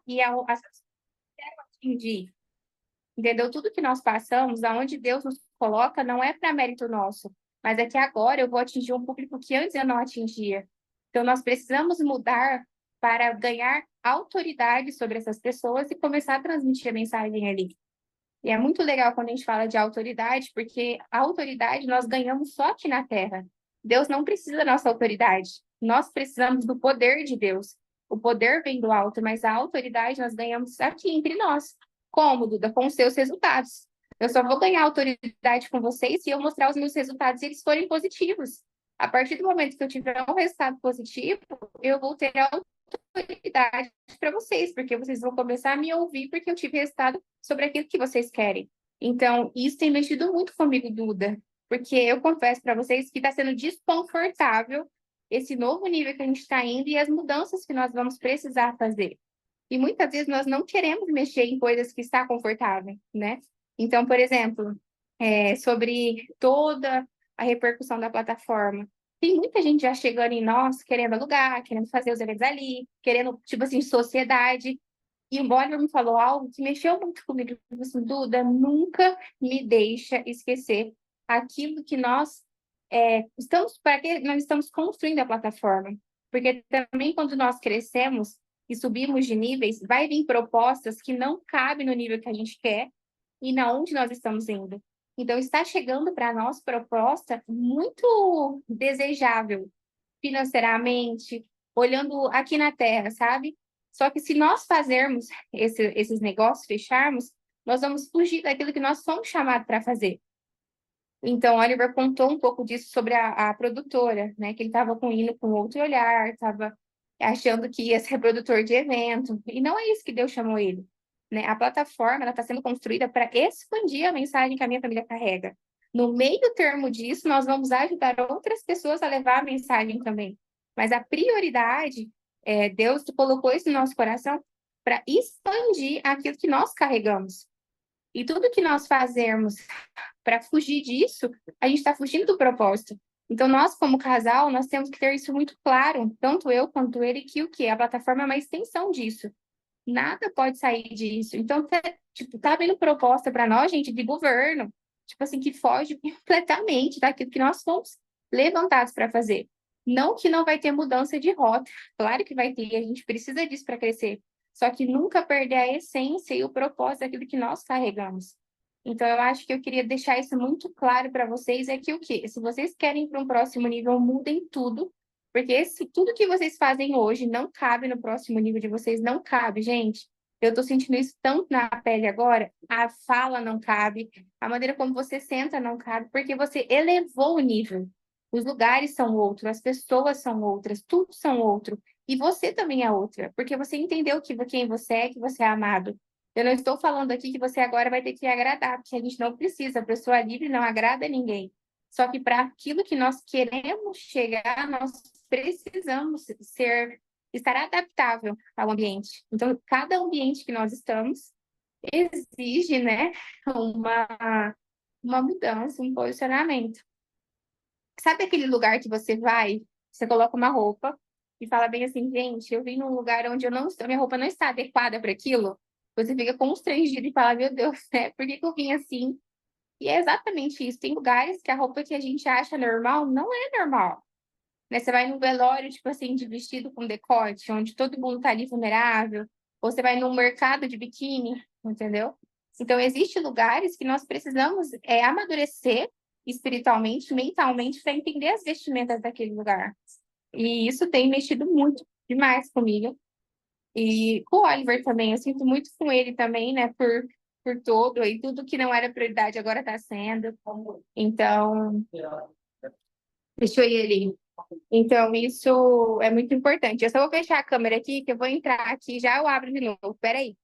e as pessoas querem atingir. Entendeu? Tudo que nós passamos, aonde Deus nos coloca, não é para mérito nosso, mas é que agora eu vou atingir um público que antes eu não atingia. Então, nós precisamos mudar para ganhar autoridade sobre essas pessoas e começar a transmitir a mensagem ali. E é muito legal quando a gente fala de autoridade, porque a autoridade nós ganhamos só aqui na Terra. Deus não precisa da nossa autoridade. Nós precisamos do poder de Deus. O poder vem do alto, mas a autoridade nós ganhamos aqui entre nós. Como, Duda? Com os seus resultados. Eu só vou ganhar autoridade com vocês se eu mostrar os meus resultados e eles forem positivos. A partir do momento que eu tiver um resultado positivo, eu vou ter autoridade para vocês, porque vocês vão começar a me ouvir porque eu tive resultado sobre aquilo que vocês querem. Então, isso tem mexido muito comigo, Duda, porque eu confesso para vocês que está sendo desconfortável esse novo nível que a gente está indo e as mudanças que nós vamos precisar fazer. E muitas vezes nós não queremos mexer em coisas que está confortável, né? Então, por exemplo, sobre toda a repercussão da plataforma. Tem muita gente já chegando em nós, querendo alugar, querendo fazer os eventos ali, querendo, tipo assim, sociedade. E o Oliver me falou algo que mexeu muito comigo. Ele falou assim, Duda, nunca me deixa esquecer aquilo que nós estamos, para que nós estamos construindo a plataforma. Porque também quando nós crescemos e subimos de níveis, vai vir propostas que não cabem no nível que a gente quer e na onde nós estamos indo. Então, está chegando para nós proposta muito desejável financeiramente, olhando aqui na Terra, sabe? Só que se nós fazermos esses negócios, fecharmos, nós vamos fugir daquilo que nós somos chamados para fazer. Então, Oliver contou um pouco disso sobre a produtora, né? Que ele estava indo com outro olhar, estava achando que ia ser produtor de evento, e não é isso que Deus chamou ele, né? A plataforma está sendo construída para expandir a mensagem que a minha família carrega. No meio termo disso, nós vamos ajudar outras pessoas a levar a mensagem também. Mas a prioridade, Deus colocou isso no nosso coração para expandir aquilo que nós carregamos. E tudo que nós fazermos para fugir disso, a gente está fugindo do propósito. Então, nós, como casal, nós temos que ter isso muito claro, tanto eu quanto ele, que o quê? A plataforma é uma extensão disso. Nada pode sair disso. Então, tá vindo proposta para nós, gente, de governo, tipo assim, que foge completamente daquilo que nós fomos levantados para fazer. Não que não vai ter mudança de rota, claro que vai ter, a gente precisa disso para crescer. Só que nunca perder a essência e o propósito daquilo que nós carregamos. Então, eu acho que eu queria deixar isso muito claro para vocês, é que o quê? Se vocês querem ir para um próximo nível, mudem tudo, porque tudo que vocês fazem hoje não cabe no próximo nível de vocês, não cabe, gente. Eu estou sentindo isso tanto na pele agora, a fala não cabe, a maneira como você senta não cabe, porque você elevou o nível. Os lugares são outros, as pessoas são outras, tudo são outro. E você também é outra, porque você entendeu quem você é, que você é amado. Eu não estou falando aqui que você agora vai ter que agradar, porque a gente não precisa, a pessoa livre não agrada a ninguém. Só que para aquilo que nós queremos chegar, nós precisamos estar adaptável ao ambiente. Então, cada ambiente que nós estamos exige, né, uma mudança, um posicionamento. Sabe aquele lugar que você coloca uma roupa e fala bem assim, gente, eu vim num lugar onde eu não estou, minha roupa não está adequada para aquilo. Você fica constrangido e fala, meu Deus, né? Por que que eu vim assim? E é exatamente isso. Tem lugares que a roupa que a gente acha normal não é normal. Né? Você vai num velório, tipo assim, de vestido com decote, onde todo mundo tá ali vulnerável, ou você vai num mercado de biquíni, entendeu? Então, existem lugares que nós precisamos amadurecer espiritualmente, mentalmente, para entender as vestimentas daquele lugar. E isso tem mexido muito demais comigo. E com o Oliver também, eu sinto muito com ele também, né, por todo, e tudo que não era prioridade agora está sendo. Então, deixa eu ir ali. Então, isso é muito importante. Eu só vou fechar a câmera aqui, que eu vou entrar aqui, já eu abro de novo. Peraí.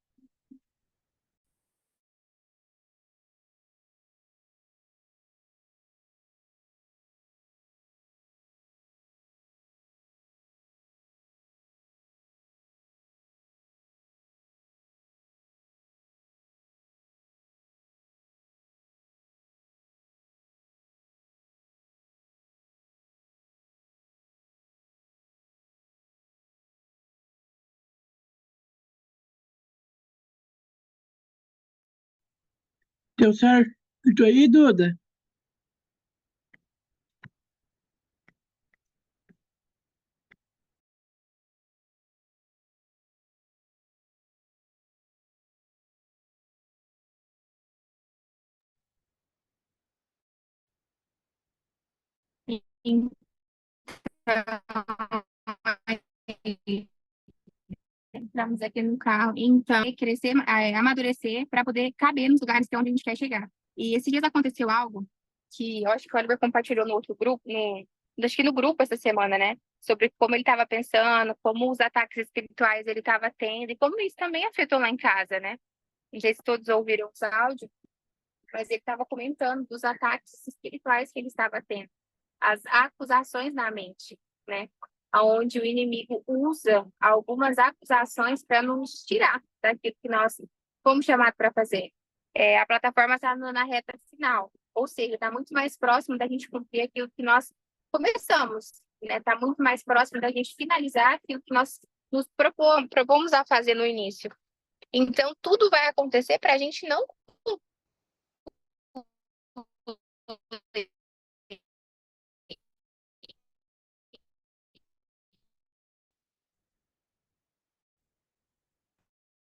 Deu certo aí, Duda? Então, entramos aqui no carro, então, crescer, amadurecer para poder caber nos lugares que é onde a gente quer chegar. E esses dias aconteceu algo que eu acho que o Oliver compartilhou no outro grupo, acho que no grupo essa semana, né? Sobre como ele estava pensando, como os ataques espirituais ele estava tendo e como isso também afetou lá em casa, né? Não sei se todos ouviram os áudios, mas ele estava comentando dos ataques espirituais que ele estava tendo, as acusações na mente, né? Onde o inimigo usa algumas acusações para nos tirar daquilo que nós fomos chamados para fazer. A plataforma está na reta final, ou seja, está muito mais próximo da gente cumprir aquilo que nós começamos, né? Está muito mais próximo da gente finalizar aquilo que nós nos propomos a fazer no início. Então, tudo vai acontecer para a gente não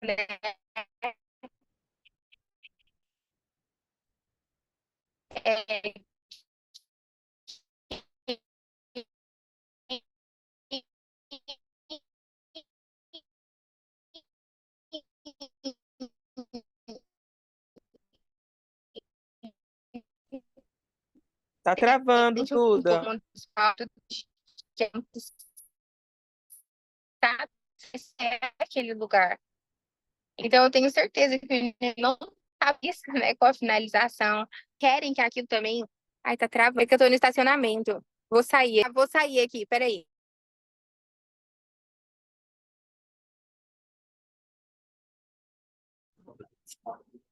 né? É, Tá travando, deixa um pouco Duda. do fato de que é muito sabe é aquele lugar. Então, eu tenho certeza que o menino não tá isso, né, com a finalização. Querem que aquilo também. Ai, tá travando, é que eu tô no estacionamento. Vou sair aqui, peraí.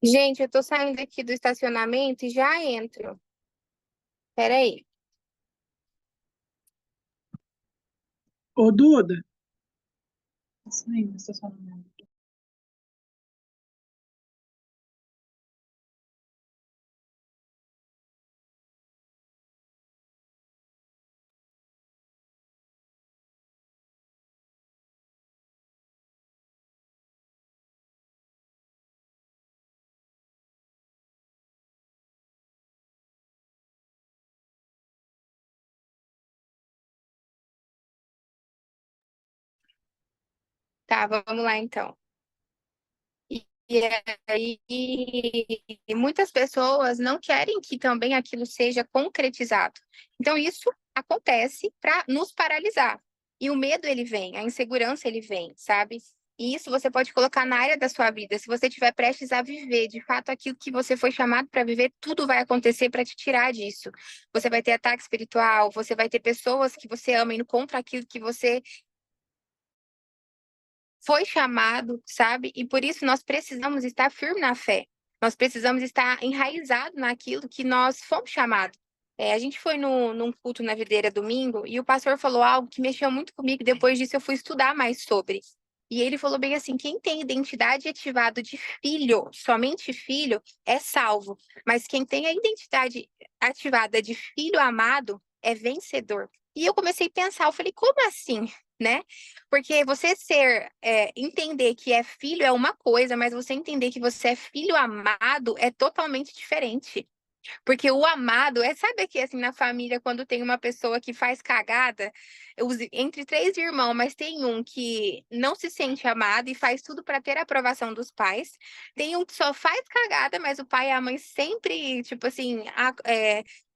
Gente, eu tô saindo aqui do estacionamento e já entro. Peraí. Ô, Duda, Tá, vamos lá então. E aí, muitas pessoas não querem que também aquilo seja concretizado. Então, isso acontece para nos paralisar. E o medo, ele vem, a insegurança, ele vem, sabe? E isso você pode colocar na área da sua vida. Se você estiver prestes a viver, de fato, aquilo que você foi chamado para viver, tudo vai acontecer para te tirar disso. Você vai ter ataque espiritual, você vai ter pessoas que você ama indo contra aquilo que você foi chamado, sabe? E por isso nós precisamos estar firme na fé. Nós precisamos estar enraizado naquilo que nós fomos chamados. A gente foi num culto na videira domingo e o pastor falou algo que mexeu muito comigo. Depois disso, eu fui estudar mais sobre. E ele falou bem assim: quem tem identidade ativada de filho, somente filho, é salvo. Mas quem tem a identidade ativada de filho amado é vencedor. E eu comecei a pensar, eu falei, como assim? Né? Porque você entender que é filho é uma coisa, mas você entender que você é filho amado é totalmente diferente. Porque o amado sabe que assim, na família, quando tem uma pessoa que faz cagada, entre três irmãos, mas tem um que não se sente amado e faz tudo para ter a aprovação dos pais. Tem um que só faz cagada, mas o pai e a mãe sempre, tipo assim,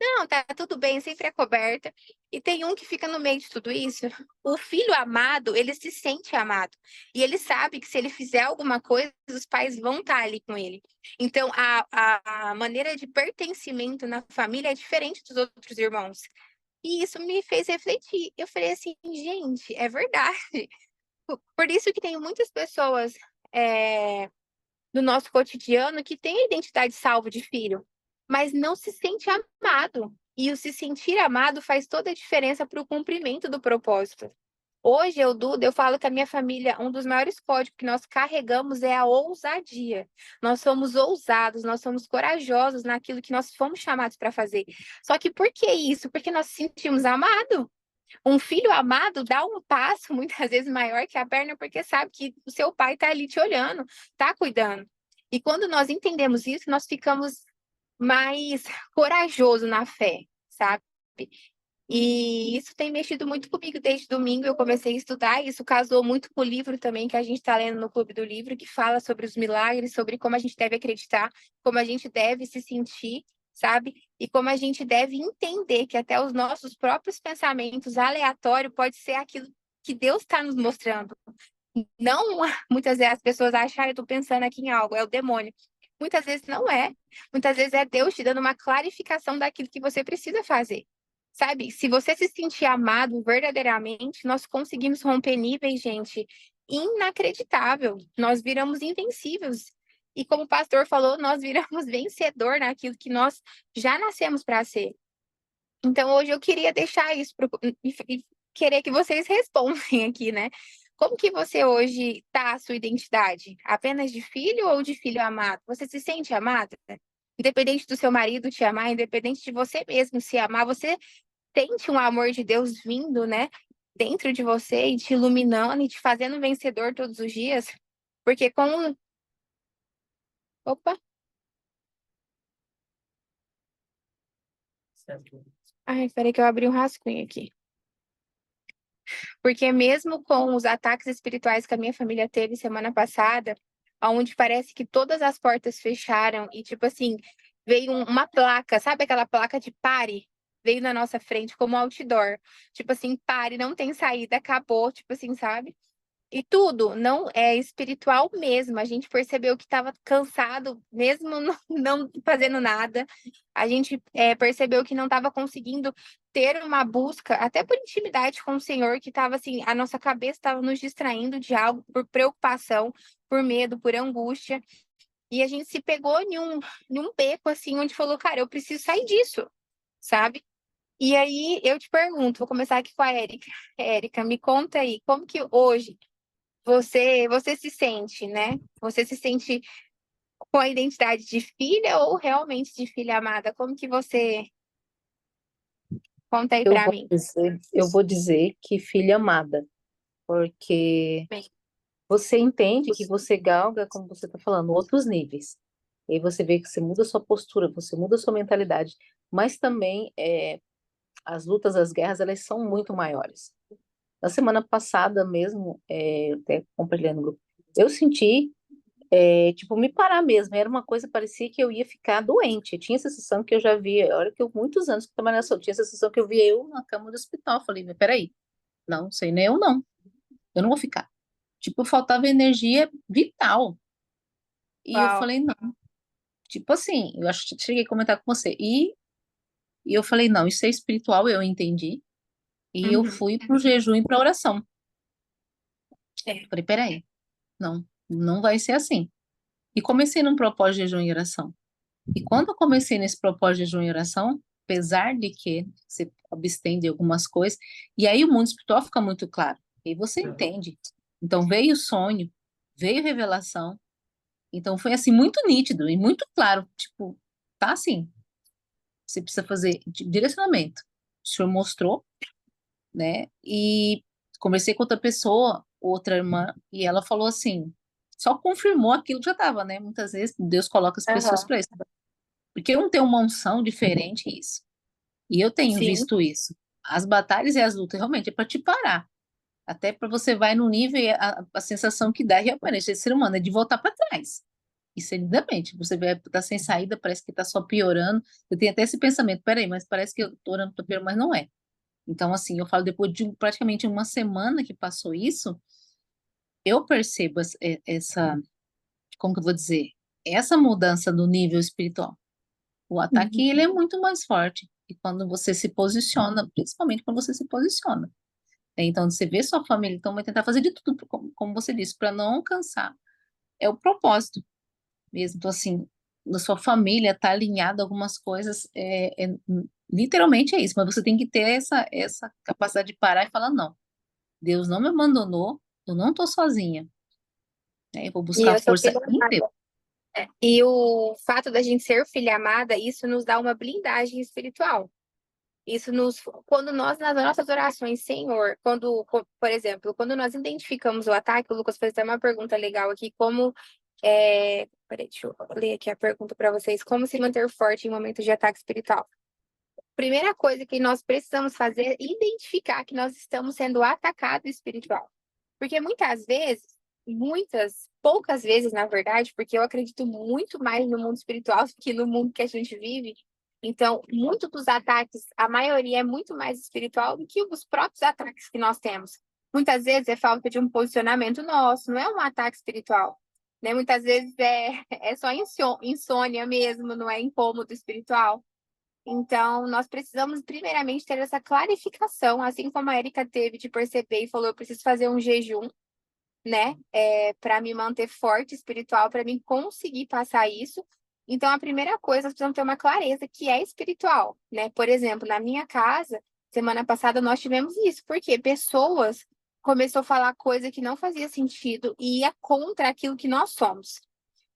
não, tá tudo bem, sempre é coberta. E tem um que fica no meio de tudo isso. O filho amado, ele se sente amado. E ele sabe que se ele fizer alguma coisa, os pais vão estar ali com ele. Então, a maneira de pertencimento na família é diferente dos outros irmãos. E isso me fez refletir. Eu falei assim, gente, é verdade. Por isso que tem muitas pessoas no nosso cotidiano que têm a identidade salvo de filho, mas não se sente amado. E o se sentir amado faz toda a diferença para o cumprimento do propósito. Hoje, eu, Duda, eu falo que a minha família, um dos maiores códigos que nós carregamos é a ousadia. Nós somos ousados, nós somos corajosos naquilo que nós fomos chamados para fazer. Só que por que isso? Porque nós nos sentimos amados. Um filho amado dá um passo muitas vezes maior que a perna porque sabe que o seu pai está ali te olhando, está cuidando. E quando nós entendemos isso, nós ficamos mais corajosos na fé, sabe? E isso tem mexido muito comigo desde domingo. Eu comecei a estudar, e isso casou muito com o livro também que a gente está lendo no Clube do Livro, que fala sobre os milagres, sobre como a gente deve acreditar, como a gente deve se sentir, sabe? E como a gente deve entender que até os nossos próprios pensamentos aleatórios pode ser aquilo que Deus está nos mostrando. Não, muitas vezes as pessoas acham, eu estou pensando aqui em algo, é o demônio. Muitas vezes não é. Muitas vezes é Deus te dando uma clarificação daquilo que você precisa fazer. Sabe? Se você se sentir amado verdadeiramente, nós conseguimos romper níveis, gente, inacreditável. Nós viramos invencíveis. E como o pastor falou, nós viramos vencedor naquilo que nós já nascemos para ser. Então, hoje eu queria deixar isso e querer que vocês respondem aqui, né? Como que você hoje tá a sua identidade? Apenas de filho ou de filho amado? Você se sente amada? Independente do seu marido te amar, independente de você mesmo se amar, você sente um amor de Deus vindo, né? Dentro de você e te iluminando e te fazendo vencedor todos os dias? Porque com... Opa! Ai, peraí que eu abri um rascunho aqui. Porque mesmo com os ataques espirituais que a minha família teve semana passada, onde parece que todas as portas fecharam e, tipo assim, veio uma placa, sabe aquela placa de pare? Veio na nossa frente como outdoor. Tipo assim, pare, não tem saída, acabou, tipo assim, sabe? E tudo não é espiritual mesmo. A gente percebeu que estava cansado, mesmo não fazendo nada. A gente percebeu que não estava conseguindo ter uma busca, até por intimidade com o Senhor, que estava assim, a nossa cabeça estava nos distraindo de algo por preocupação, por medo, por angústia. E a gente se pegou em um beco, assim, onde falou, cara, eu preciso sair disso, sabe? E aí eu te pergunto, vou começar aqui com a Érica. Érica, me conta aí, como que hoje você se sente, né? Você se sente com a identidade de filha ou realmente de filha amada? Como que você conta aí Eu pra vou mim? dizer, eu vou dizer que filha amada, porque Bem, você entende que você galga, como você está falando, outros níveis. E aí você vê que você muda a sua postura, você muda a sua mentalidade, mas também as lutas, as guerras, elas são muito maiores. Na semana passada mesmo, até compartilhando no grupo, eu senti, tipo, me parar mesmo. Era uma coisa, parecia que eu ia ficar doente. Eu tinha a sensação que eu já via, olha que eu muitos anos que trabalhava nessa, eu tinha a sensação que eu via eu na cama do hospital. Eu falei, mas peraí, não, sei nem eu não. Eu não vou ficar. Tipo, faltava energia vital. E eu uau. falei, não. Tipo assim, eu acho que cheguei a comentar com você. E eu falei, não, isso é espiritual, eu entendi. E eu Uhum. fui pro jejum e pra oração. É. Falei, peraí, não, não vai ser assim. E comecei num propósito de jejum e oração. E quando eu comecei nesse propósito de jejum e oração, apesar de que você abstém de algumas coisas, e aí o mundo espiritual fica muito claro. E aí você entende. Então veio o sonho, veio revelação. Então foi assim muito nítido e muito claro, tipo, tá assim, você precisa fazer direcionamento. O senhor mostrou, né? E conversei com outra pessoa, outra irmã, e ela falou assim, só confirmou aquilo que já estava, né? Muitas vezes Deus coloca as pessoas Aham. para isso. Porque eu não tenho uma unção diferente isso. E eu tenho Sim. visto isso. As batalhas e as lutas realmente é para te parar. Até para você vai no nível e a sensação que dá realmente esse ser humano é de voltar para trás. Isso evidente. Você vai estar sem saída, parece que está só piorando. Eu tenho até esse pensamento, peraí, mas parece que eu estou orando para piorar, mas não é. Então, assim, eu falo, depois de praticamente uma semana que passou isso, eu percebo essa, como que eu vou dizer, essa mudança do nível espiritual. O Uhum. ataque, ele é muito mais forte. E quando você se posiciona, principalmente quando você se posiciona. Então, você vê sua família, então vai tentar fazer de tudo, como você disse, para não alcançar. É o propósito mesmo. Então, assim, na sua família tá alinhado algumas coisas, literalmente é isso, mas você tem que ter essa capacidade de parar e falar, não. Deus não me abandonou, eu não estou sozinha, né? Eu vou E buscar eu sou força filha em Deus. amada. E o fato da gente ser filha amada, isso nos dá uma blindagem espiritual. Isso nos, quando nós, nas nossas orações, Senhor, por exemplo, quando nós identificamos o ataque, o Lucas fez até uma pergunta legal aqui, peraí, deixa eu ler aqui a pergunta para vocês, como se manter forte em momentos de ataque espiritual? Primeira coisa que nós precisamos fazer é identificar que nós estamos sendo atacados espiritual. Porque poucas vezes, na verdade, porque eu acredito muito mais no mundo espiritual do que no mundo que a gente vive. Então, muito dos ataques, a maioria é muito mais espiritual do que os próprios ataques que nós temos. Muitas vezes é falta de um posicionamento nosso, não é um ataque espiritual. Né? Muitas vezes é só insônia mesmo, não é incômodo espiritual. Então, nós precisamos, primeiramente, ter essa clarificação, assim como a Erika teve de perceber e falou: eu preciso fazer um jejum, né, para me manter forte espiritual, para mim conseguir passar isso. Então, a primeira coisa, nós precisamos ter uma clareza que é espiritual, né? Por exemplo, na minha casa, semana passada nós tivemos isso, porque pessoas começou a falar coisa que não fazia sentido e ia contra aquilo que nós somos.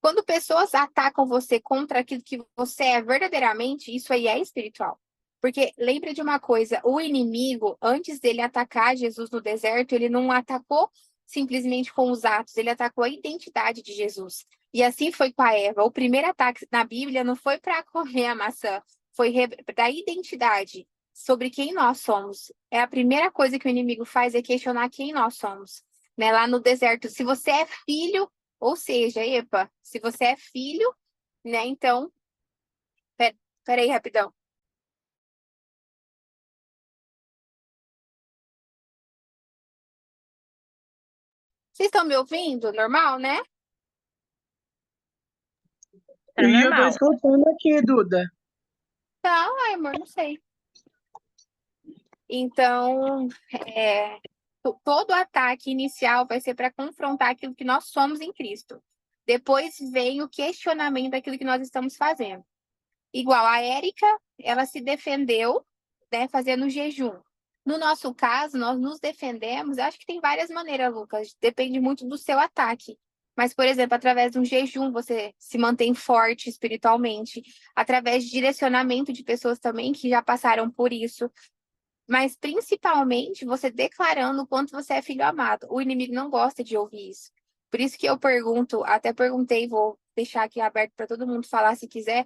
Quando pessoas atacam você contra aquilo que você é verdadeiramente, isso aí é espiritual. Porque lembra de uma coisa, o inimigo, antes dele atacar Jesus no deserto, ele não atacou simplesmente com os atos, ele atacou a identidade de Jesus. E assim foi com a Eva. O primeiro ataque na Bíblia não foi para comer a maçã, foi da identidade, sobre quem nós somos. É a primeira coisa que o inimigo faz é questionar quem nós somos. Né? Lá no deserto, se você é filho, ou seja, epa, se você é filho, né? Então, peraí, rapidão. Vocês estão me ouvindo? Normal, né? Tá E eu tô normal. escutando aqui, Duda. Não, ai, amor, não sei. Então, todo ataque inicial vai ser para confrontar aquilo que nós somos em Cristo. Depois vem o questionamento daquilo que nós estamos fazendo. Igual a Érica, ela se defendeu, né, fazendo jejum. No nosso caso, nós nos defendemos, acho que tem várias maneiras, Lucas, depende muito do seu ataque. Mas, por exemplo, através de um jejum, você se mantém forte espiritualmente, através de direcionamento de pessoas também que já passaram por isso, mas principalmente você declarando o quanto você é filho amado. O inimigo não gosta de ouvir isso. Por isso que eu pergunto, até perguntei, vou deixar aqui aberto para todo mundo falar se quiser,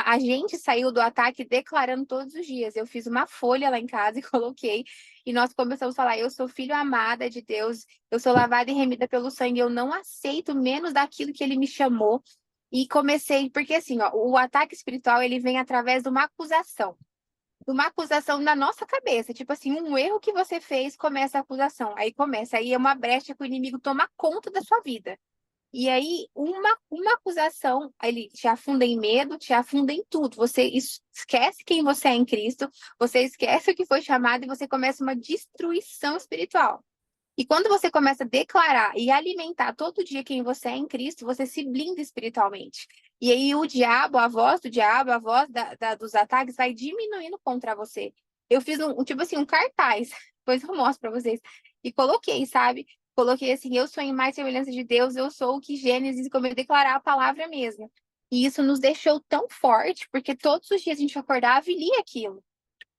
a gente saiu do ataque declarando todos os dias. Eu fiz uma folha lá em casa e coloquei, e nós começamos a falar: eu sou filho amada de Deus, eu sou lavada e remida pelo sangue, eu não aceito menos daquilo que ele me chamou. E comecei, porque assim, ó, o ataque espiritual ele vem através de uma acusação na nossa cabeça. Tipo assim, um erro que você fez, começa a acusação. Aí começa, aí é uma brecha que o inimigo toma conta da sua vida. E aí, uma acusação, ele te afunda em medo, te afunda em tudo. Você esquece quem você é em Cristo, você esquece o que foi chamado e você começa uma destruição espiritual. E quando você começa a declarar e alimentar todo dia quem você é em Cristo, você se blinda espiritualmente. E aí o diabo, a voz do diabo, a voz dos ataques vai diminuindo contra você. Eu fiz tipo assim, um cartaz, depois eu mostro para vocês. E coloquei, sabe? Coloquei assim: eu sou em mais semelhança de Deus, eu sou o que Gênesis, como eu declarar a palavra mesmo. E isso nos deixou tão forte, porque todos os dias a gente acordava e lia aquilo.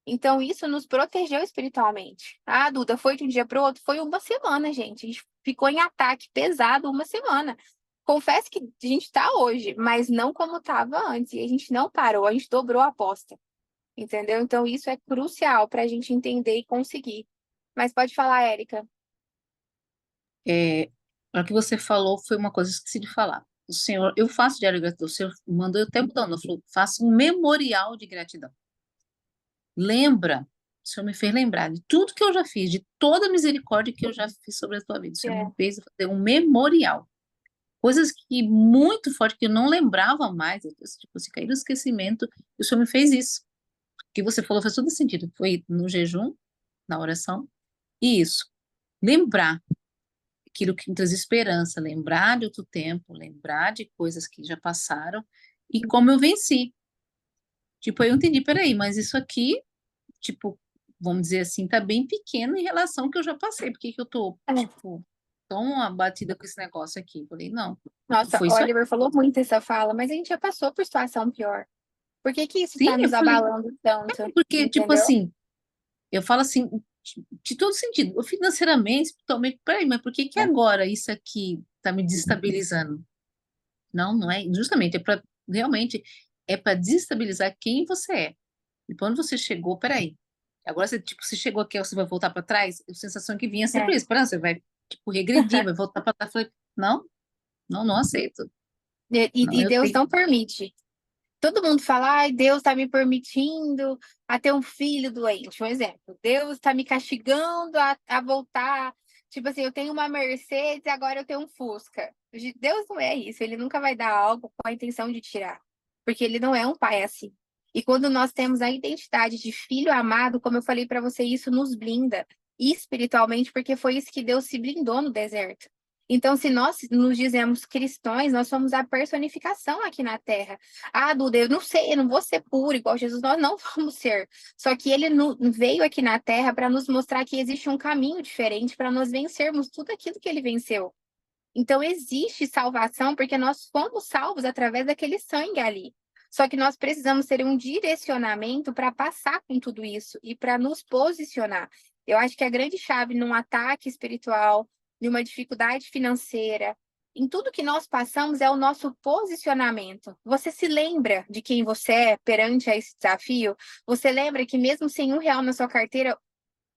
Então, isso nos protegeu espiritualmente. Ah, Duda, foi de um dia para o outro? Foi uma semana, gente. A gente ficou em ataque pesado uma semana. Confesso que a gente está hoje, mas não como estava antes. E a gente não parou, a gente dobrou a aposta. Entendeu? Então, isso é crucial para a gente entender e conseguir. Mas pode falar, Érica. O que você falou foi uma coisa que eu esqueci de falar. O Senhor, eu faço diário de gratidão, o Senhor mandou o tempo todo, falou, faça um memorial de gratidão. Lembra, o Senhor me fez lembrar de tudo que eu já fiz, de toda a misericórdia que eu já fiz sobre a tua vida. O Senhor me fez fazer um memorial. Coisas que muito forte, que eu não lembrava mais, tipo, se cair no esquecimento, e o Senhor me fez isso. O que você falou faz todo sentido. Foi no jejum, na oração, e isso. Lembrar aquilo que me traz esperança, lembrar de outro tempo, lembrar de coisas que já passaram e como eu venci. Tipo, aí eu entendi, peraí, mas isso aqui, tipo, vamos dizer assim, tá bem pequeno em relação ao que eu já passei. Por que que eu tô, É. tipo, tão abatida com esse negócio aqui? Falei, não, Nossa, foi o isso aí. Oliver falou muito essa fala, mas a gente já passou por situação pior. Por que que isso Sim, está eu nos falei, abalando tanto? porque, tipo Entendeu? assim, eu falo assim, de todo sentido, financeiramente, totalmente, peraí, mas por que que É. agora isso aqui tá me desestabilizando? Não, não é, justamente, é para, realmente, é para desestabilizar quem você é. E quando você chegou, peraí, agora você, tipo, você chegou aqui, você vai voltar para trás, a sensação que vinha sempre É. esperança, você vai, tipo, regredir, vai voltar para trás. Falei, não, não, não aceito. Não, E eu Deus tenho, não permite. Todo mundo fala, ai, Deus está me permitindo a ter um filho doente. Um exemplo, Deus está me castigando a voltar. Tipo assim, eu tenho uma Mercedes, agora eu tenho um Fusca. Deus não é isso, ele nunca vai dar algo com a intenção de tirar, porque ele não é um pai assim. E quando nós temos a identidade de filho amado, como eu falei para você, isso nos blinda espiritualmente, porque foi isso que Deus se blindou no deserto. Então, se nós nos dizemos cristãos, nós somos a personificação aqui na Terra. Ah, Duda, eu não sei, eu não vou ser puro igual Jesus, nós não vamos ser. Só que ele veio aqui na Terra para nos mostrar que existe um caminho diferente para nós vencermos tudo aquilo que ele venceu. Então, existe salvação porque nós fomos salvos através daquele sangue ali. Só que nós precisamos ter um direcionamento para passar com tudo isso e para nos posicionar. Eu acho que a grande chave num ataque espiritual, numa dificuldade financeira, em tudo que nós passamos é o nosso posicionamento. Você se lembra de quem você é perante a esse desafio? Você lembra que mesmo sem R$ 1 na sua carteira,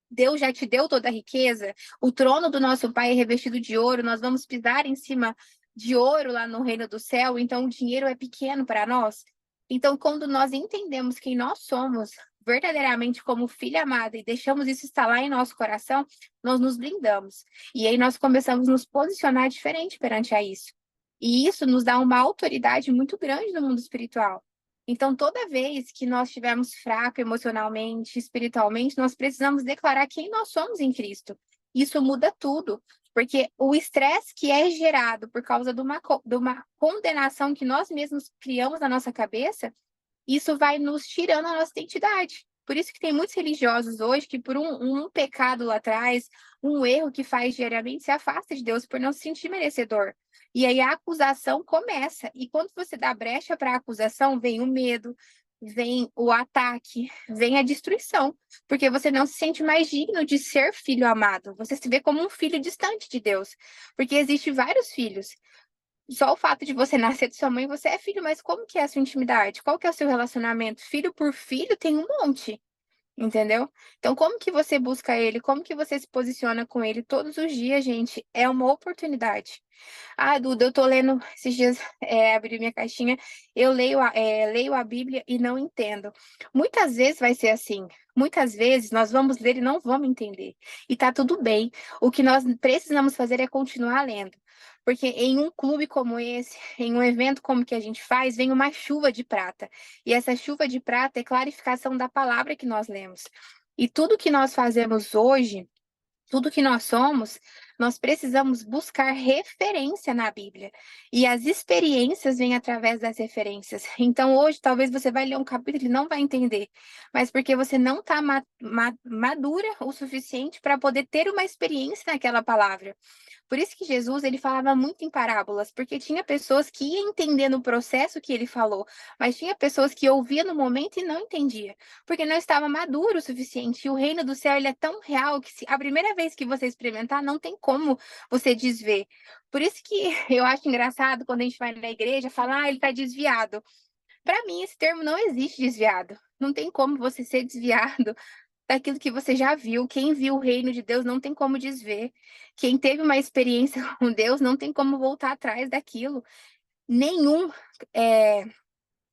Deus já te deu toda a riqueza, o trono do nosso Pai é revestido de ouro, nós vamos pisar em cima de ouro lá no reino do céu, então o dinheiro é pequeno para nós. Então, quando nós entendemos quem nós somos verdadeiramente como filha amada e deixamos isso instalar em nosso coração, nós nos blindamos. E aí nós começamos a nos posicionar diferente perante a isso. E isso nos dá uma autoridade muito grande no mundo espiritual. Então, toda vez que nós estivermos fracos emocionalmente, espiritualmente, nós precisamos declarar quem nós somos em Cristo. Isso muda tudo, porque o estresse que é gerado por causa de uma condenação que nós mesmos criamos na nossa cabeça, isso vai nos tirando a nossa identidade. Por isso que tem muitos religiosos hoje que, por um pecado lá atrás, um erro que faz diariamente, se afasta de Deus por não se sentir merecedor. E aí a acusação começa. E quando você dá brecha para a acusação, vem o medo, vem o ataque, vem a destruição. Porque você não se sente mais digno de ser filho amado. Você se vê como um filho distante de Deus. Porque existem vários filhos. Só o fato de você nascer de sua mãe, você é filho, mas como que é a sua intimidade? Qual que é o seu relacionamento? Filho por filho tem um monte, entendeu? Então, como que você busca ele? Como que você se posiciona com ele todos os dias, gente? É uma oportunidade. Ah, Duda, eu tô lendo esses dias, abri minha caixinha, eu leio a Bíblia e não entendo. Muitas vezes vai ser assim. Muitas vezes nós vamos ler e não vamos entender. E tá tudo bem. O que nós precisamos fazer é continuar lendo. Porque em um clube como esse, em um evento como que a gente faz, vem uma chuva de prata. E essa chuva de prata é clarificação da palavra que nós lemos. E tudo que nós fazemos hoje, tudo que nós somos, nós precisamos buscar referência na Bíblia. E as experiências vêm através das referências. Então, hoje, talvez você vai ler um capítulo e não vai entender, mas porque você não está madura o suficiente para poder ter uma experiência naquela palavra. Por isso que Jesus ele falava muito em parábolas, porque tinha pessoas que iam entender no processo que ele falou, mas tinha pessoas que ouviam no momento e não entendia, porque não estava maduro o suficiente. E o reino do céu ele é tão real que a primeira vez que você experimentar, não tem como você desver. Por isso que eu acho engraçado quando a gente vai na igreja falar, ele está desviado. Para mim, esse termo não existe desviado. Não tem como você ser desviado daquilo que você já viu. Quem viu o reino de Deus não tem como desver. Quem teve uma experiência com Deus não tem como voltar atrás daquilo. Nenhum, é,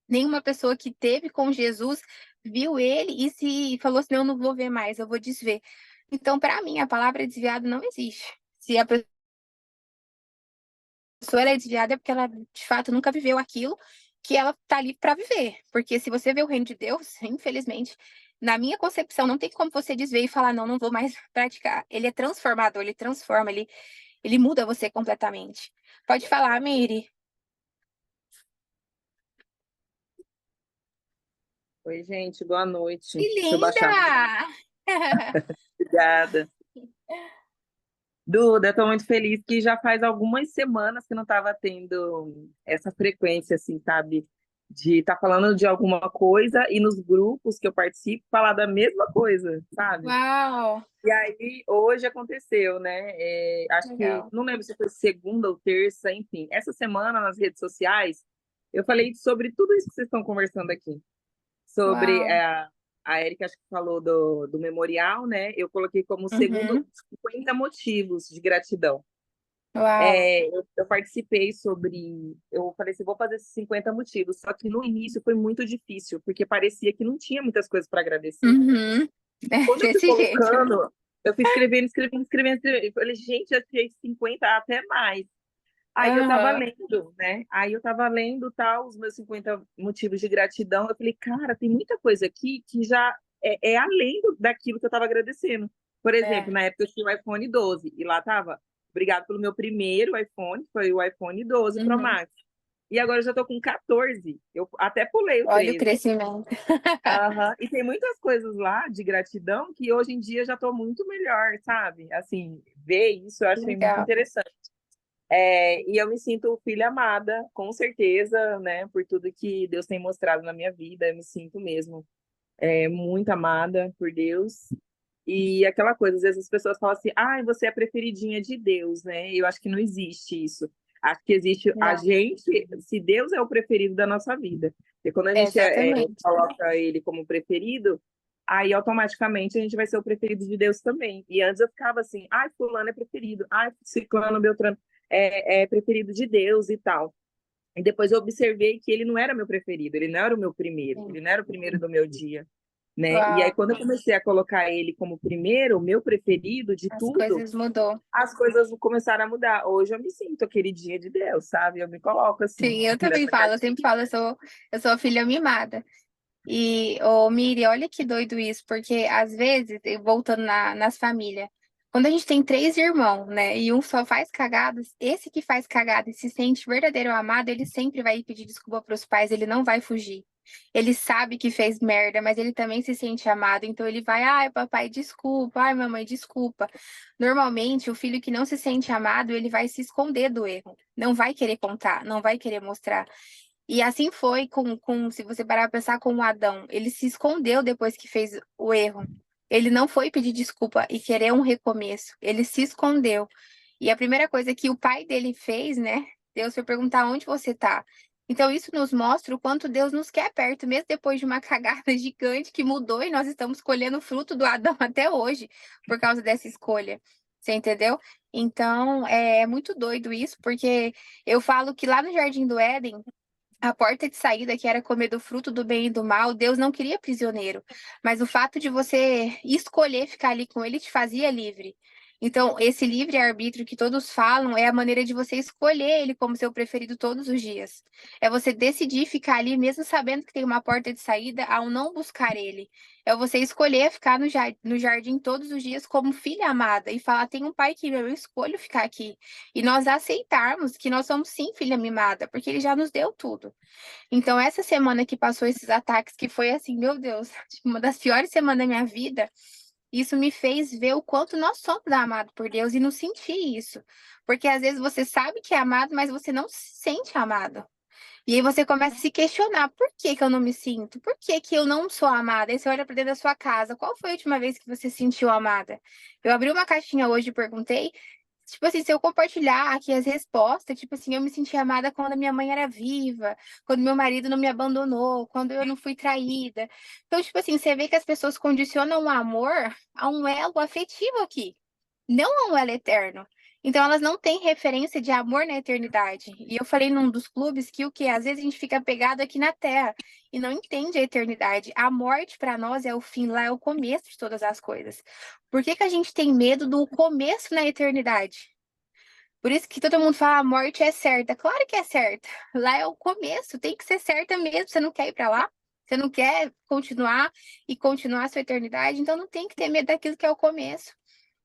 nenhuma pessoa que teve com Jesus viu ele e se falou assim, eu não vou ver mais, eu vou desver. Então, para mim, a palavra desviado não existe. Se a pessoa ela é desviada é porque ela, de fato, nunca viveu aquilo que ela tá ali para viver. Porque se você vê o reino de Deus, infelizmente, na minha concepção, não tem como você desver e falar, não, não vou mais praticar. Ele é transformador, ele transforma, ele muda você completamente. Pode falar, Miri. Oi, gente, boa noite. Que Deixa eu baixar. linda! Obrigada. Duda, eu tô muito feliz que já faz algumas semanas que não estava tendo essa frequência, assim, sabe? De estar falando de alguma coisa e nos grupos que eu participo falar da mesma coisa, sabe? Uau, E aí, hoje aconteceu, né? Acho que, legal. não lembro se foi segunda ou terça, enfim. Essa semana, nas redes sociais, eu falei sobre tudo isso que vocês estão conversando aqui. Sobre Uau. a Erika, acho que falou do memorial, né? Eu coloquei como segundo Uhum. 50 motivos de gratidão. Uau. Eu participei sobre. Eu falei assim, vou fazer esses 50 motivos. Só que no início foi muito difícil, porque parecia que não tinha muitas coisas para agradecer. Uhum. É Quando eu fui desse jeito. colocando, eu fui escrevendo. Eu falei, gente, já tirei 50, até mais. Aí eu tava Aham. lendo, né? Aí eu tava lendo tal, os meus 50 motivos de gratidão. Eu falei, cara, tem muita coisa aqui que já é além daquilo que eu tava agradecendo. Por exemplo, É. na época eu tinha o iPhone 12 e lá tava, obrigado pelo meu primeiro iPhone, que foi o iPhone 12 Pro Uhum. Max. E agora eu já tô com 14. Eu até pulei o Olha o 13. crescimento. Aham. E tem muitas coisas lá de gratidão que hoje em dia já tô muito melhor, sabe? Assim, ver isso eu achei muito Legal. interessante. E eu me sinto filha amada, com certeza, né? Por tudo que Deus tem mostrado na minha vida, eu me sinto mesmo muito amada por Deus. E aquela coisa, às vezes as pessoas falam assim, ah, você é a preferidinha de Deus, né? Eu acho que não existe isso. Acho que existe a Não, gente, se Deus é o preferido da nossa vida. E quando a gente exatamente. coloca ele como preferido, aí automaticamente a gente vai ser o preferido de Deus também. E antes eu ficava assim, ai, fulano é preferido, ai, ciclano, beltrano é preferido de Deus e tal. E depois eu observei que ele não era meu preferido, ele não era o meu primeiro, Sim. ele não era o primeiro do meu dia, né? E aí Uau, quando eu comecei a colocar ele como primeiro, o meu preferido de as tudo, coisas mudou. as coisas começaram a mudar. Hoje eu me sinto a queridinha de Deus, sabe? Eu me coloco assim, Sim, eu também nessa falo, eu sempre caixinha. falo, eu sou a filha mimada. E, ô, Miri, olha que doido isso, porque às vezes, voltando nas famílias, quando a gente tem três irmãos, né, e um só faz cagadas, esse que faz cagada e se sente verdadeiro amado, ele sempre vai pedir desculpa para os pais, ele não vai fugir. Ele sabe que fez merda, mas ele também se sente amado, então ele vai, ai, papai, desculpa, ai, mamãe, desculpa. Normalmente, o filho que não se sente amado, ele vai se esconder do erro, não vai querer contar, não vai querer mostrar. E assim foi se você parar pra pensar com o Adão, ele se escondeu depois que fez o erro. Ele não foi pedir desculpa e querer um recomeço. Ele se escondeu. E a primeira coisa que o pai dele fez, né? Deus foi perguntar onde você tá. Então isso nos mostra o quanto Deus nos quer perto, mesmo depois de uma cagada gigante que mudou e nós estamos colhendo o fruto do Adão até hoje por causa dessa escolha. Você entendeu? Então, é muito doido isso, porque eu falo que lá no Jardim do Éden, a porta de saída, que era comer do fruto do bem e do mal, Deus não queria prisioneiro. Mas o fato de você escolher ficar ali com ele te fazia livre. Então, esse livre-arbítrio que todos falam é a maneira de você escolher ele como seu preferido todos os dias. É você decidir ficar ali, mesmo sabendo que tem uma porta de saída, ao não buscar ele. É você escolher ficar no jardim todos os dias como filha amada e falar: tem um pai que eu escolho ficar aqui. E nós aceitarmos que nós somos sim filha mimada, porque ele já nos deu tudo. Então, essa semana que passou esses ataques, que foi assim, meu Deus, tipo, uma das piores semanas da minha vida, isso me fez ver o quanto nós somos amados por Deus e não sentir isso. Porque às vezes você sabe que é amado, mas você não se sente amado. E aí você começa a se questionar, por que que eu não me sinto? Por que que eu não sou amada? Aí você olha para dentro da sua casa, qual foi a última vez que você se sentiu amada? Eu abri uma caixinha hoje e perguntei, tipo assim, se eu compartilhar aqui as respostas, tipo assim, eu me senti amada quando a minha mãe era viva, quando meu marido não me abandonou, quando eu não fui traída. Então, tipo assim, você vê que as pessoas condicionam o amor a um elo afetivo aqui, não a um elo eterno. Então, elas não têm referência de amor na eternidade. E eu falei num dos clubes que o que às vezes a gente fica pegado aqui na Terra e não entende a eternidade. A morte para nós é o fim, lá é o começo de todas as coisas. Por que que a gente tem medo do começo na eternidade? Por isso que todo mundo fala, a morte é certa. Claro que é certa. Lá é o começo, tem que ser certa mesmo. Você não quer ir para lá? Você não quer continuar e continuar a sua eternidade? Então não tem que ter medo daquilo que é o começo.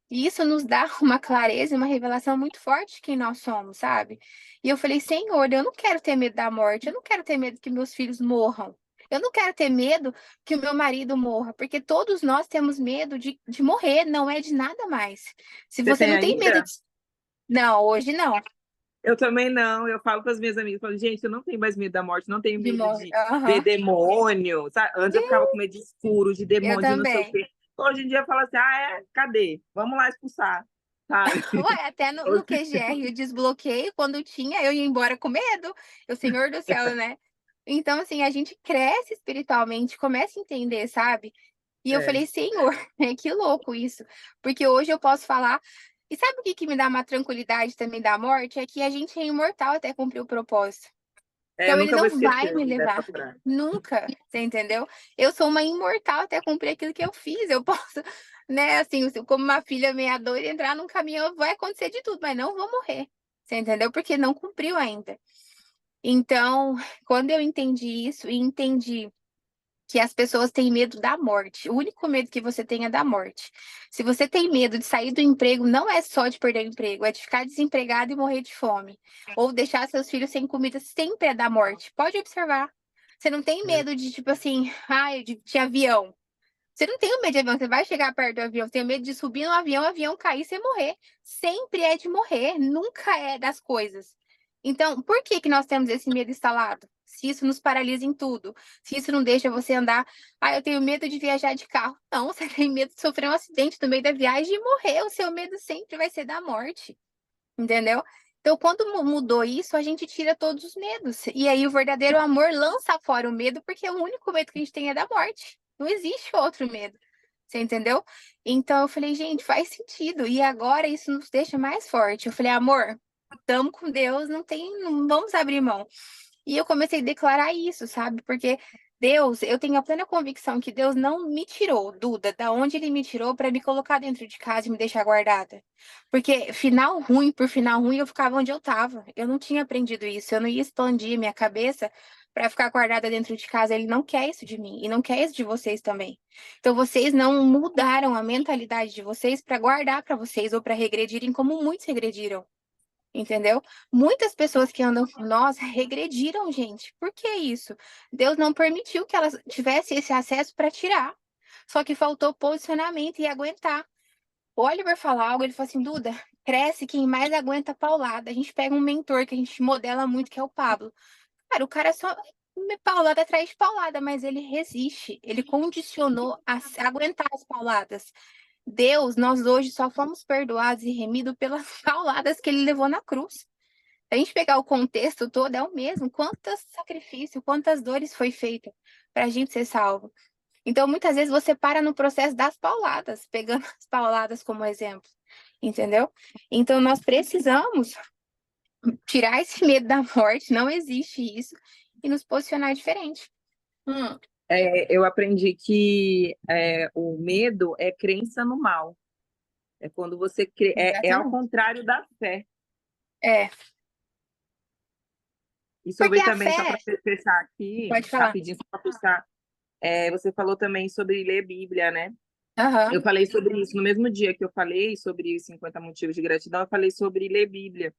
E isso nos dá uma clareza e uma revelação muito forte de quem nós somos, sabe? E eu falei, Senhor, eu não quero ter medo da morte, eu não quero ter medo que meus filhos morram. Eu não quero ter medo que o meu marido morra, porque todos nós temos medo de morrer, não é de nada mais. Se Você você tem não tem medo ainda? de... Não, hoje não. Eu também não. Eu falo para as minhas amigas, falo, gente, eu não tenho mais medo da morte, não tenho De medo morrer. de ver Aham. demônio, sabe? Antes eu ficava com medo de escuro, de Eu demônio, de não sei o também. quê. Hoje em dia eu falo assim, cadê? Vamos lá expulsar, sabe? Ué, até no QGR, o desbloqueio, quando tinha, eu ia embora com medo. O Senhor do céu, né? Então, assim, a gente cresce espiritualmente, começa a entender, sabe? E eu É, falei, Senhor, que louco isso. Porque hoje eu posso falar. E sabe o que que me dá uma tranquilidade também da morte? É que a gente é imortal até cumprir o propósito. Então ele nunca vou não vai esquecer me dessa levar. frase. Nunca, você entendeu? Eu sou uma imortal até cumprir aquilo que eu fiz. Eu posso, né, assim, como uma filha meia doida, entrar num caminhão, vai acontecer de tudo, mas não vou morrer. Você entendeu? Porque não cumpriu ainda. Então, quando eu entendi isso e entendi que as pessoas têm medo da morte. O único medo que você tem é da morte. Se você tem medo de sair do emprego, não é só de perder o emprego, é de ficar desempregado e morrer de fome. Ou deixar seus filhos sem comida, sempre é da morte. Pode observar. Você não tem É. medo de, tipo assim, de avião. Você não tem medo de avião, você vai chegar perto do avião, você tem medo de subir no avião, o avião cair e você morrer. Sempre é de morrer, nunca é das coisas. Então, por que que nós temos esse medo instalado? Se isso nos paralisa em tudo, se isso não deixa você andar, eu tenho medo de viajar de carro. Não, você tem medo de sofrer um acidente no meio da viagem e morrer. O seu medo sempre vai ser da morte, entendeu? Então, quando mudou isso, a gente tira todos os medos. E aí, o verdadeiro amor lança fora o medo, porque o único medo que a gente tem é da morte. Não existe outro medo. Você entendeu? Então, eu falei, gente, faz sentido. E agora isso nos deixa mais forte. Eu falei, amor, estamos com Deus, não vamos abrir mão. E eu comecei a declarar isso, sabe? Porque Deus, eu tenho a plena convicção que Deus não me tirou, Duda, da onde Ele me tirou para me colocar dentro de casa e me deixar guardada. Porque final ruim por final ruim, eu ficava onde eu estava. Eu não tinha aprendido isso, eu não ia expandir minha cabeça para ficar guardada dentro de casa. Ele não quer isso de mim e não quer isso de vocês também. Então vocês não mudaram a mentalidade de vocês para guardar para vocês ou para regredirem como muitos regrediram. Entendeu? Muitas pessoas que andam com nós regrediram, gente. Por que isso? Deus não permitiu que elas tivessem esse acesso para tirar. Só que faltou posicionamento e aguentar. O Oliver fala algo, ele fala assim, Duda, cresce quem mais aguenta paulada. A gente pega um mentor que a gente modela muito, que é o Pablo. Cara, o cara só paulada atrás de paulada, mas ele resiste. Ele condicionou a aguentar as pauladas. Deus, nós hoje só fomos perdoados e remidos pelas pauladas que ele levou na cruz. Se a gente pegar o contexto todo, é o mesmo. Quantos sacrifícios, quantas dores foi feita para a gente ser salvo. Então, muitas vezes você para no processo das pauladas, pegando as pauladas como exemplo, entendeu? Então, nós precisamos tirar esse medo da morte, não existe isso, e nos posicionar diferente. Eu aprendi que o medo é crença no mal. É quando você crê, é ao Exatamente. contrário da fé. É, E porque sobre a também, só para fé, fechar aqui, pode falar. rapidinho, só para fechar, você falou também sobre ler Bíblia, né? Aham, Eu falei sobre isso no mesmo dia que eu falei sobre os 50 motivos de gratidão, eu falei sobre ler Bíblia.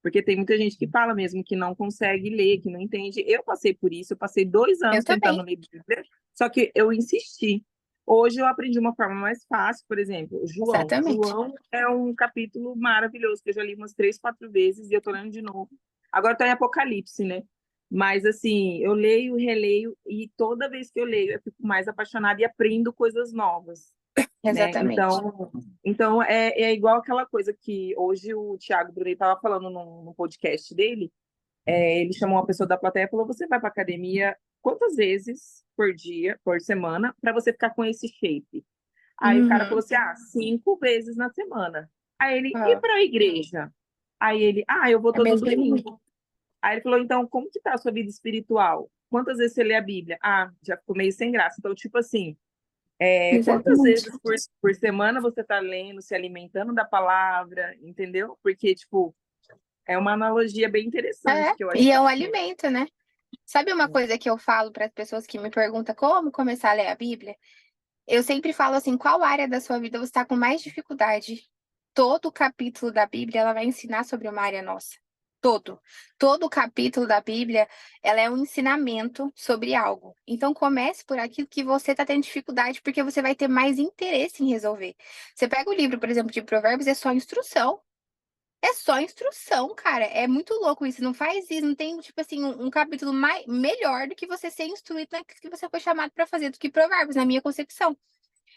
Porque tem muita gente que fala mesmo que não consegue ler, que não entende. Eu passei por isso, eu passei 2 eu anos tentando também. ler Bíblia, só que eu insisti. Hoje eu aprendi uma forma mais fácil, por exemplo, João. Exatamente. João é um capítulo maravilhoso, que eu já li umas 3, 4 vezes e eu tô lendo de novo. Agora está em Apocalipse, né? Mas assim, eu leio, releio e toda vez que eu leio eu fico mais apaixonada e aprendo coisas novas, né? Exatamente. Então é igual aquela coisa que hoje o Thiago Brunet estava falando no podcast dele. Ele chamou uma pessoa da plateia e falou: Você vai para academia quantas vezes por dia, por semana, para você ficar com esse shape? Aí o cara falou Uhum. assim: 5 vezes na semana. Aí ele: E Ó, para a igreja? Aí ele: eu vou é todo mesmo. domingo. Aí ele falou: Então, como que tá a sua vida espiritual? Quantas vezes você lê a Bíblia? Já ficou meio sem graça. Então, tipo assim, quantas Exatamente. vezes por semana você está lendo, se alimentando da palavra, entendeu? Porque, tipo, é uma analogia bem interessante que eu E achei. é o alimento, né? Sabe uma coisa que eu falo para as pessoas que me perguntam como começar a ler a Bíblia? Eu sempre falo assim, qual área da sua vida você está com mais dificuldade? Todo capítulo da Bíblia ela vai ensinar sobre uma área nossa. Todo. Todo o capítulo da Bíblia, ela é um ensinamento sobre algo. Então, comece por aquilo que você está tendo dificuldade, porque você vai ter mais interesse em resolver. Você pega o livro, por exemplo, de Provérbios, é só instrução. É só instrução, cara. É muito louco isso. Não faz isso. Não tem, tipo assim, um capítulo melhor do que você ser instruído naquilo que você foi chamado para fazer do que Provérbios, na minha concepção.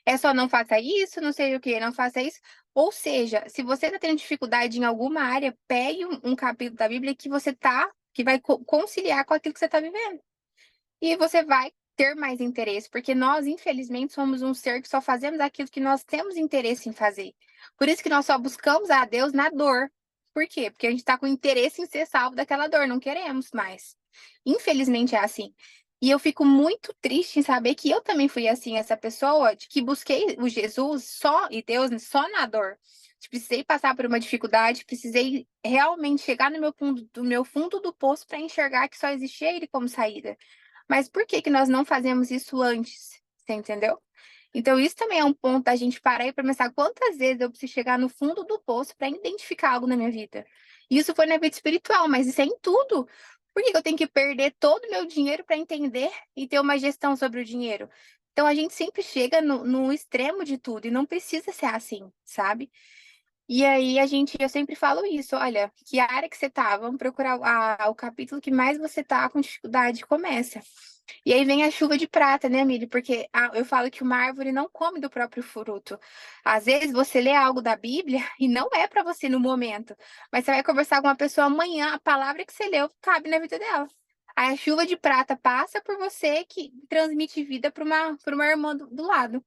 É só não faça isso, não sei o que, não faça isso. Ou seja, se você está tendo dificuldade em alguma área, pegue um capítulo da Bíblia que você tá, que vai conciliar com aquilo que você está vivendo. E você vai ter mais interesse, porque nós, infelizmente, somos um ser que só fazemos aquilo que nós temos interesse em fazer. Por isso que nós só buscamos a Deus na dor. Por quê? Porque a gente está com interesse em ser salvo daquela dor, não queremos mais. Infelizmente é assim. E eu fico muito triste em saber que eu também fui assim, essa pessoa de que busquei o Jesus só e Deus só na dor. Precisei passar por uma dificuldade, precisei realmente chegar no meu fundo do poço para enxergar que só existia Ele como saída. Mas por que que nós não fazemos isso antes? Você entendeu? Então, isso também é um ponto da gente parar e pensar quantas vezes eu preciso chegar no fundo do poço para identificar algo na minha vida. Isso foi na vida espiritual, mas isso é em tudo. Por que que eu tenho que perder todo o meu dinheiro para entender e ter uma gestão sobre o dinheiro? Então, a gente sempre chega no extremo de tudo e não precisa ser assim, sabe? E aí eu sempre falo isso, olha, que área que você tá, vamos procurar o capítulo que mais você tá com dificuldade, começa. E aí vem a chuva de prata, né, Mili? Porque eu falo que uma árvore não come do próprio fruto. Às vezes você lê algo da Bíblia e não é para você no momento, mas você vai conversar com uma pessoa amanhã, a palavra que você leu cabe na vida dela. Aí a chuva de prata passa por você que transmite vida para uma irmã do lado.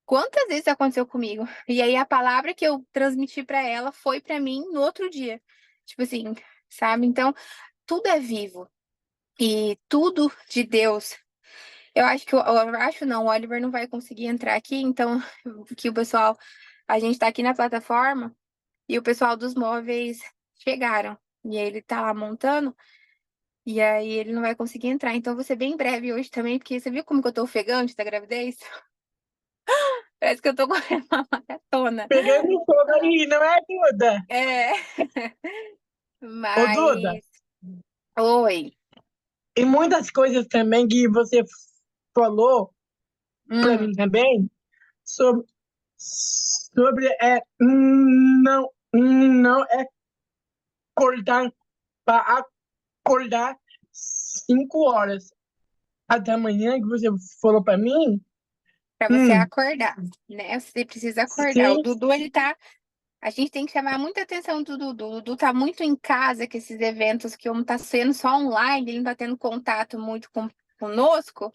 Quantas vezes aconteceu comigo? E aí a palavra que eu transmiti para ela foi para mim no outro dia. Tipo assim, sabe? Então, tudo é vivo e tudo de Deus. Eu acho que eu acho não, o Oliver não vai conseguir entrar aqui, então que o pessoal, a gente tá aqui na plataforma e o pessoal dos móveis chegaram. E aí ele tá lá montando e aí ele não vai conseguir entrar. Então, eu vou ser bem breve hoje também, porque você viu como que eu tô ofegante da gravidez? Parece que eu tô correndo uma maratona. Pegando fogo aí, não é, Duda? É. Ô, Duda, Mas. Oi. e muitas coisas também que você falou para Hum, mim também sobre não é acordar para acordar 5 horas da manhã que você falou para mim. para você Hum, acordar, né? Você precisa acordar. O sim, Dudu, ele tá. A gente tem que chamar muita atenção do Dudu. O Dudu tá muito em casa com esses eventos que um tá sendo só online, ele não tá tendo contato muito conosco.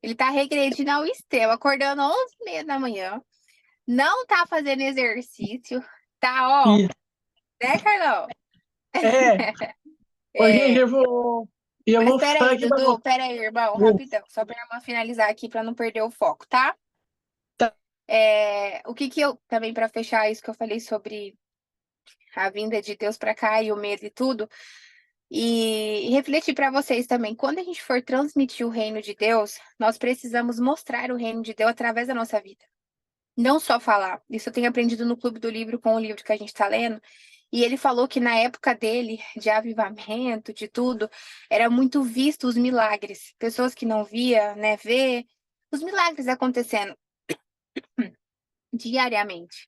Ele tá regredindo ao extremo, acordando 11h30 da manhã. Não tá fazendo exercício. Tá, ó. e- Né, Carlão? é. Ô, gente, É. eu Mas vou falar peraí, aqui para Dudu, peraí, irmão, você. rapidão. Só pra irmã finalizar aqui pra não perder o foco, tá? Tá. O que que eu, também para fechar isso que eu falei sobre a vinda de Deus para cá e o medo e tudo, e refletir para vocês também, quando a gente for transmitir o reino de Deus, nós precisamos mostrar o reino de Deus através da nossa vida. Não só falar. Isso eu tenho aprendido no Clube do Livro com o livro que a gente está lendo. E ele falou que na época dele, de avivamento, de tudo, era muito visto os milagres. Pessoas que não via, né, ver os milagres acontecendo diariamente.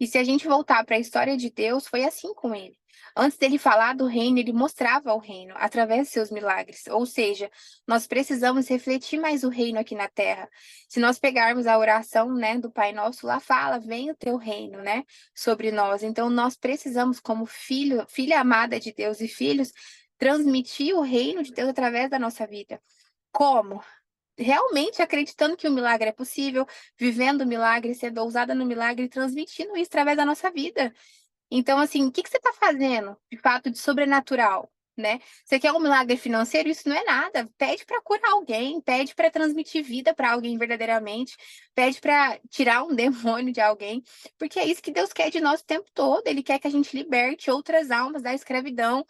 E se a gente voltar para a história de Deus, foi assim com ele. Antes dele falar do reino, ele mostrava o reino através de seus milagres. Ou seja, nós precisamos refletir mais o reino aqui na terra. Se nós pegarmos a oração, né, do Pai Nosso, lá fala, venha o teu reino, né, sobre nós. Então nós precisamos, como filha amada de Deus e filhos, transmitir o reino de Deus através da nossa vida. Como? Realmente acreditando que o milagre é possível, vivendo o milagre, sendo ousada no milagre e transmitindo isso através da nossa vida. Então, assim, o que que você está fazendo de fato de sobrenatural, né? Você quer um milagre financeiro? Isso não é nada. Pede para curar alguém, pede para transmitir vida para alguém verdadeiramente, pede para tirar um demônio de alguém, porque é isso que Deus quer de nós o tempo todo. Ele quer que a gente liberte outras almas da escravidão.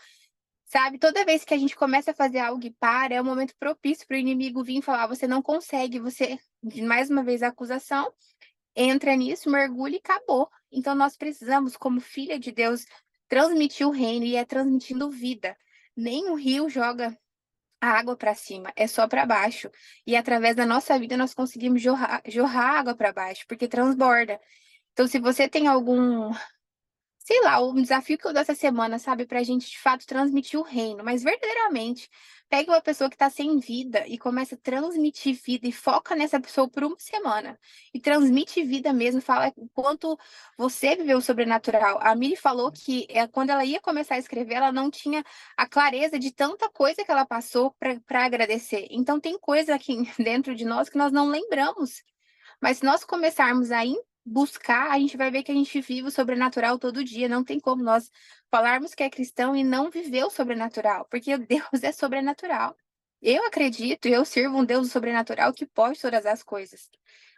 Sabe, toda vez que a gente começa a fazer algo e para, é um momento propício para o inimigo vir e falar: você não consegue, você, mais uma vez, a acusação, entra nisso, mergulha e acabou. Então, nós precisamos, como filha de Deus, transmitir o reino e é transmitindo vida. Nem o rio joga a água para cima, é só para baixo. E através da nossa vida nós conseguimos jorrar água para baixo, porque transborda. Então, se você tem algum, sei lá, um desafio que eu dou essa semana, sabe, pra gente de fato transmitir o reino, mas verdadeiramente, pegue uma pessoa que tá sem vida e começa a transmitir vida e foca nessa pessoa por uma semana e transmite vida mesmo, fala o quanto você viveu o sobrenatural. A Miri falou que quando ela ia começar a escrever, ela não tinha a clareza de tanta coisa que ela passou para agradecer. Então, tem coisa aqui dentro de nós que nós não lembramos. Mas se nós começarmos a buscar, a gente vai ver que a gente vive o sobrenatural todo dia. Não tem como nós falarmos que é cristão e não viver o sobrenatural, porque Deus é sobrenatural. Eu acredito, eu sirvo um Deus sobrenatural que pode todas as coisas.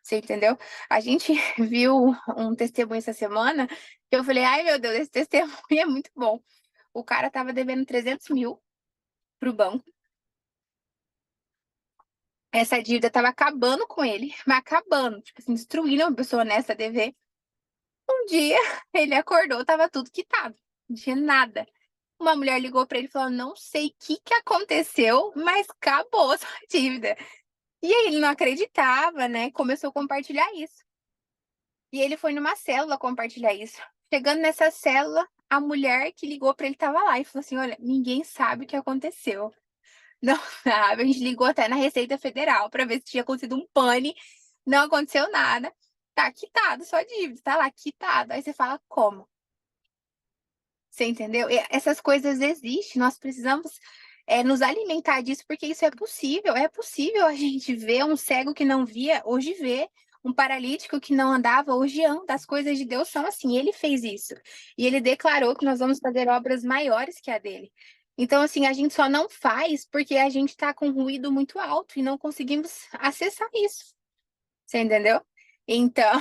Você entendeu? A gente viu um testemunho essa semana que eu falei, ai meu Deus, esse testemunho é muito bom. O cara tava devendo 300 mil pro banco. Essa dívida tava acabando com ele, mas acabando, tipo assim, destruindo uma pessoa honesta a dever. Um dia ele acordou, tava tudo quitado, não tinha nada. Uma mulher ligou pra ele e falou: Não sei o que que aconteceu, mas acabou a sua dívida. E aí ele não acreditava, né? Começou a compartilhar isso. E ele foi numa célula compartilhar isso. Chegando nessa célula, a mulher que ligou pra ele tava lá e falou assim: Olha, ninguém sabe o que aconteceu. Não sabe. A gente ligou até na Receita Federal pra ver se tinha acontecido um pane. Não aconteceu nada. Tá quitado sua dívida, tá lá quitado. Aí você fala: Como? Você entendeu? E essas coisas existem, nós precisamos nos alimentar disso, porque isso é possível. É possível a gente ver um cego que não via, hoje vê. Um paralítico que não andava, hoje anda. As coisas de Deus são assim. Ele fez isso. E ele declarou que nós vamos fazer obras maiores que a dele. Então, assim, a gente só não faz porque a gente está com ruído muito alto e não conseguimos acessar isso. Você entendeu? Então,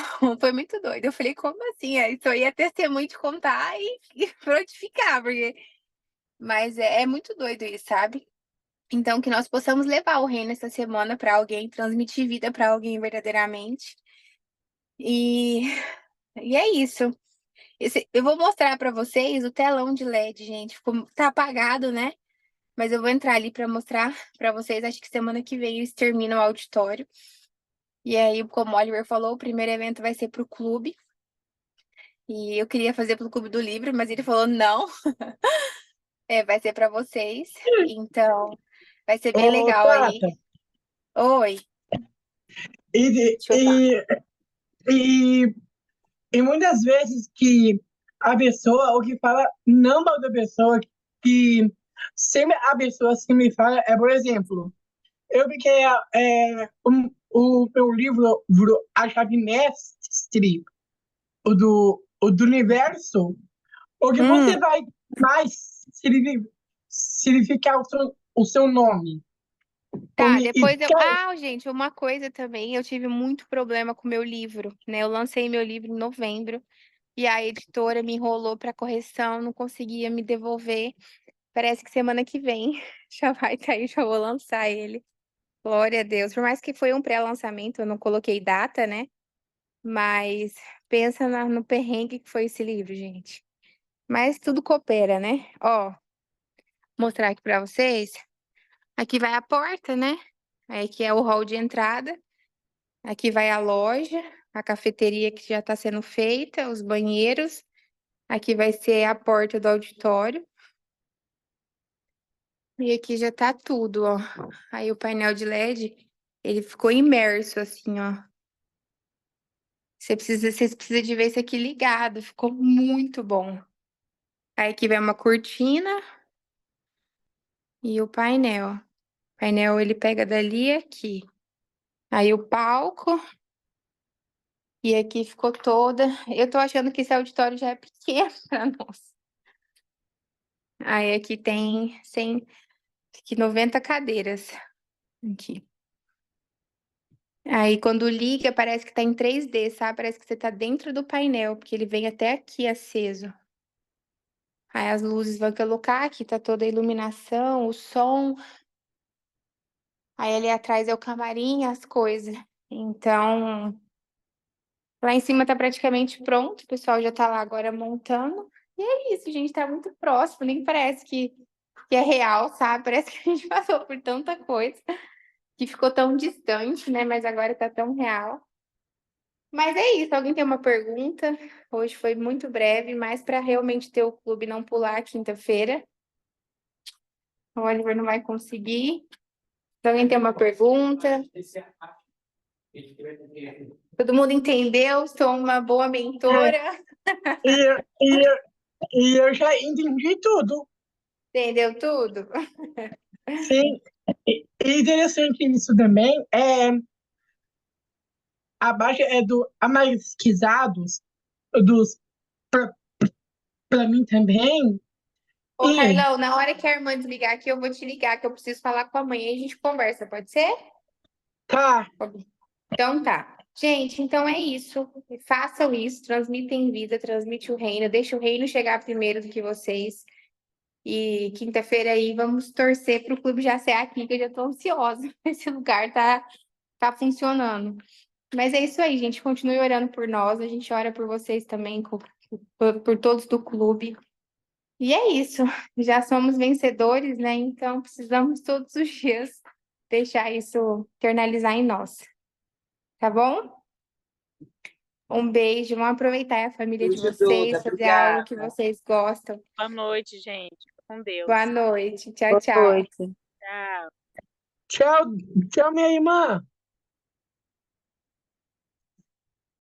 foi muito doido. Eu falei, como assim? Aí só ia testemunho de contar e frutificar, porque... Mas é muito doido isso, sabe? Então, que nós possamos levar o reino essa semana para alguém, transmitir vida para alguém verdadeiramente. E, e é isso. Eu vou mostrar para vocês o telão de LED, gente. Tá apagado, né? Mas eu vou entrar ali para mostrar para vocês. Acho que semana que vem eles terminam o auditório. E aí, como o Oliver falou, o primeiro evento vai ser pro clube. E eu queria fazer pro Clube do Livro, mas ele falou não, vai ser para vocês. Então, vai ser bem Ô, legal aí. Tata, Oi, e, deixa eu falar. e, e, e muitas vezes que a pessoa, o que fala não para outra pessoa, que sempre a pessoa assim me fala, por exemplo, eu fiquei o meu livro, A Chave Mestre, o do universo, o que você vai mais significar o seu nome. Tá, E, depois eu. cara, Ah, gente, uma coisa também, eu tive muito problema com o meu livro, né? Eu lancei meu livro em novembro e a editora me enrolou para correção, não conseguia me devolver. Parece que semana que vem já vai estar aí, já vou lançar ele. Glória a Deus. Por mais que foi um pré-lançamento, eu não coloquei data, né? Mas pensa no perrengue que foi esse livro, gente. Mas tudo coopera, né? Ó, mostrar aqui pra vocês. Aqui vai a porta, né? Aí aqui é o hall de entrada. Aqui vai a loja, a cafeteria que já está sendo feita, os banheiros. Aqui vai ser a porta do auditório. E aqui já tá tudo, ó. Aí o painel de LED, ele ficou imerso assim, ó. Vocês precisam de ver isso aqui ligado, ficou muito bom. Aí aqui vai uma cortina e o painel. O painel ele pega dali e aqui. Aí o palco e aqui ficou toda. Eu tô achando que esse auditório já é pequeno para nós. Aí aqui tem 100, aqui 90 cadeiras aqui. Aí quando liga parece que tá em 3D, sabe? Parece que você tá dentro do painel, porque ele vem até aqui aceso. Aí as luzes vão colocar, aqui tá toda a iluminação, o som. Aí ali atrás é o camarim, as coisas. Então, lá em cima tá praticamente pronto, o pessoal já tá lá agora montando. É isso, gente, tá muito próximo, nem parece que é real, sabe? Parece que a gente passou por tanta coisa que ficou tão distante, né? Mas agora tá tão real. Mas é isso, alguém tem uma pergunta? Hoje foi muito breve, mas para realmente ter o clube não pular quinta-feira. O Oliver não vai conseguir. Se alguém tem uma pergunta? Todo mundo entendeu? Sou uma boa mentora. E, e, e eu já entendi tudo. Entendeu tudo? Sim. E interessante isso também a baixa é do Amarquizados, dos para mim também. Ô, E Carlão, na hora que a irmã desligar aqui, eu vou te ligar, que eu preciso falar com a mãe e a gente conversa, pode ser? tá, Então tá. Gente, então é isso. Façam isso, transmitem vida, transmite o reino, deixa o reino chegar primeiro do que vocês. E quinta-feira aí vamos torcer para o clube já ser aqui, que eu já estou ansiosa. Esse lugar tá funcionando. Mas é isso aí, gente. Continue orando por nós. A gente ora por vocês também, por todos do clube. E é isso. Já somos vencedores, né? Então precisamos todos os dias deixar isso internalizar em nós. Tá bom? Um beijo. Vamos aproveitar a família de Beijo, Duda. vocês, fazer algo que Obrigada. vocês gostam. Boa noite, gente. Fica com Boa Deus. noite. Tchau, Boa tchau. noite. Tchau. tchau, tchau, minha irmã.